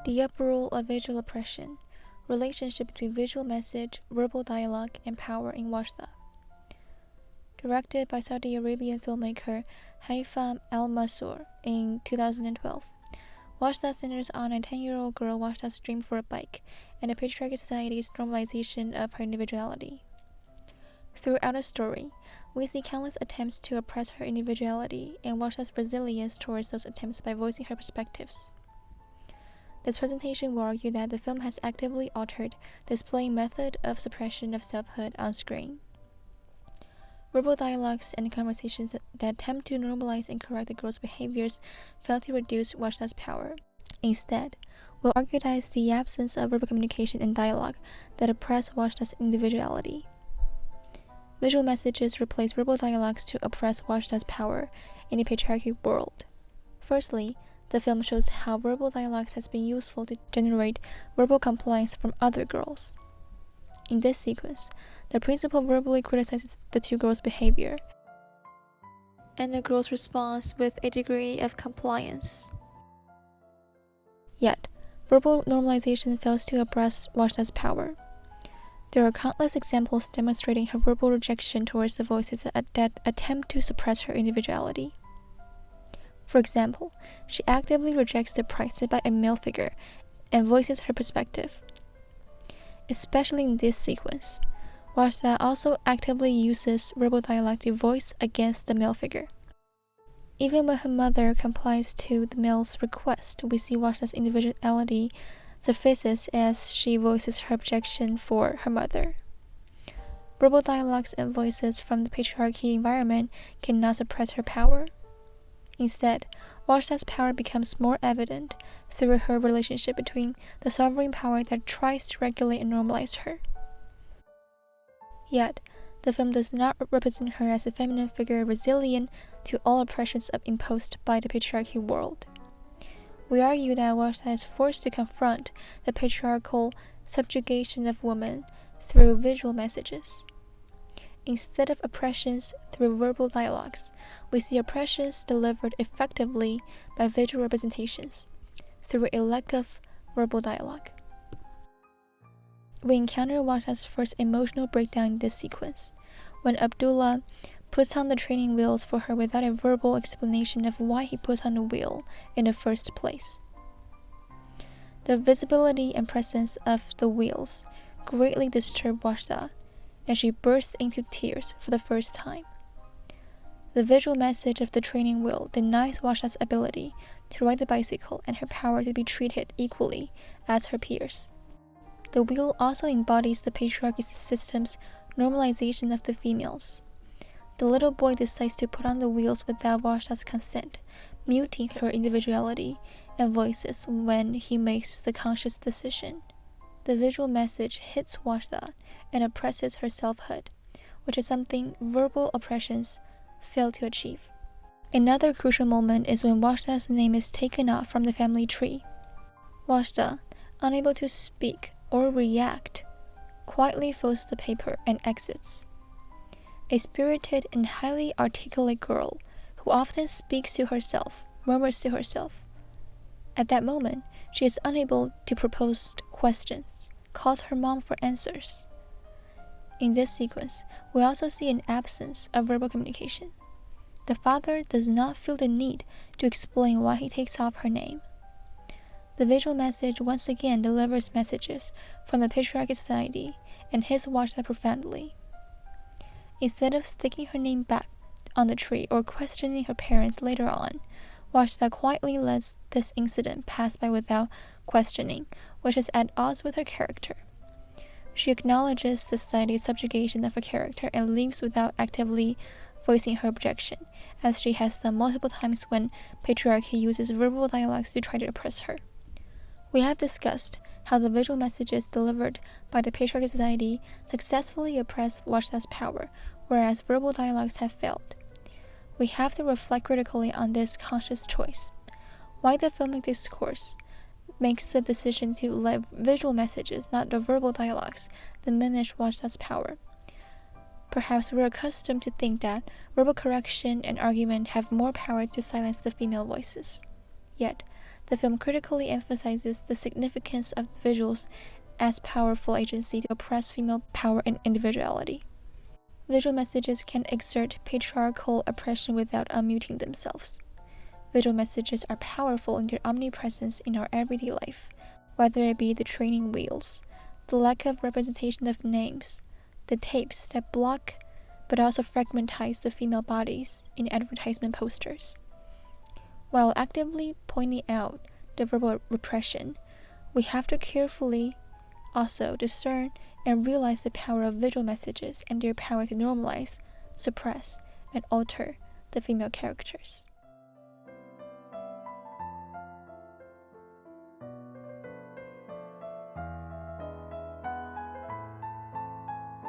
The Uproar of Visual Oppression, Relationship between Visual Message, Verbal Dialogue, and Power in Wadjda. Directed by Saudi Arabian filmmaker Haitham Al-Mansour in 2012. Wadjda centers on a 10-year-old girl Wadjda's dream for a bike and the patriarchal society's normalization of her individuality. Throughout the story, we see countless attempts to oppress her individuality and Wadjda's resilience towards those attempts by voicing her perspectives. This presentation will argue that the film has actively altered the displaying method of suppression of selfhood on screen. Verbal dialogues and conversations that attempt to normalize and correct the girl's behaviors fail to reduce Wadjda's power. Instead, we'll argue that it's the absence of verbal communication and dialogue that oppress Wadjda's individuality. Visual messages replace verbal dialogues to oppress Wadjda's power in a patriarchal world. Firstly, the film shows how verbal dialogues has been useful to generate verbal compliance from other girls. In this sequence, the principal verbally criticizes the two girls' behavior, and the girls responds with a degree of compliance. Yet, verbal normalization fails to oppress Wadjda's power. There are countless examples demonstrating her verbal rejection towards the voices that attempt to suppress her individuality. For example, she actively rejects the price set by a male figure and voices her perspective. Especially in this sequence, Wadjda also actively uses verbal dialogue to voice against the male figure. Even when her mother complies to the male's request, we see Wadjda's individuality surfaces as she voices her objection for her mother. Verbal dialogues and voices from the patriarchy environment cannot suppress her power. Instead, Wadjda's power becomes more evident through her relationship between the sovereign power that tries to regulate and normalize her. Yet, the film does not represent her as a feminine figure resilient to all oppressions imposed by the patriarchal world. We argue that Wadjda is forced to confront the patriarchal subjugation of women through visual messages. Instead of oppressions through verbal dialogues, we see oppressions delivered effectively by visual representations, through a lack of verbal dialogue. We encounter Wadjda's first emotional breakdown in this sequence, when Abdullah puts on the training wheels for her without a verbal explanation of why he puts on the wheel in the first place. The visibility and presence of the wheels greatly disturb Wadjda, and she bursts into tears for the first time. The visual message of the training wheel denies Wadjda's ability to ride the bicycle and her power to be treated equally as her peers. The wheel also embodies the patriarchy system's normalization of the females. The little boy decides to put on the wheels without Wadjda's consent, muting her individuality and voices when he makes the conscious decision. The visual message hits Wadjda and oppresses her selfhood, which is something verbal oppressions fail to achieve. Another crucial moment is when Wadjda's name is taken off from the family tree. Wadjda, unable to speak or react, quietly folds the paper and exits. A spirited and highly articulate girl who often speaks to herself, murmurs to herself. At that moment, she is unable to propose questions, calls her mom for answers. In this sequence, we also see an absence of verbal communication. The father does not feel the need to explain why he takes off her name. The visual message once again delivers messages from the patriarchal society and hits Wadjda profoundly. Instead of sticking her name back on the tree or questioning her parents later on, Wadjda quietly lets this incident pass by without questioning, which is at odds with her character. She acknowledges the society's subjugation of her character and leaves without actively voicing her objection, as she has done multiple times when patriarchy uses verbal dialogues to try to oppress her. We have discussed how the visual messages delivered by the patriarchal society successfully oppress Wadjda's power, whereas verbal dialogues have failed. We have to reflect critically on this conscious choice. Why the filmic discourse makes the decision to let visual messages, not the verbal dialogues, diminish Wadjda's power. Perhaps we're accustomed to think that verbal correction and argument have more power to silence the female voices. Yet, The film critically emphasizes the significance of visuals as powerful agency to oppress female power and individuality. Visual messages can exert patriarchal oppression without unmuting themselves. Visual messages are powerful in their omnipresence in our everyday life, whether it be the training wheels, the lack of representation of names, the tapes that block but also fragmentize the female bodies in advertisement posters. While actively pointing out the verbal repression, we have to carefully also discern and realize the power of visual messages and their power to normalize, suppress, and alter the female characters.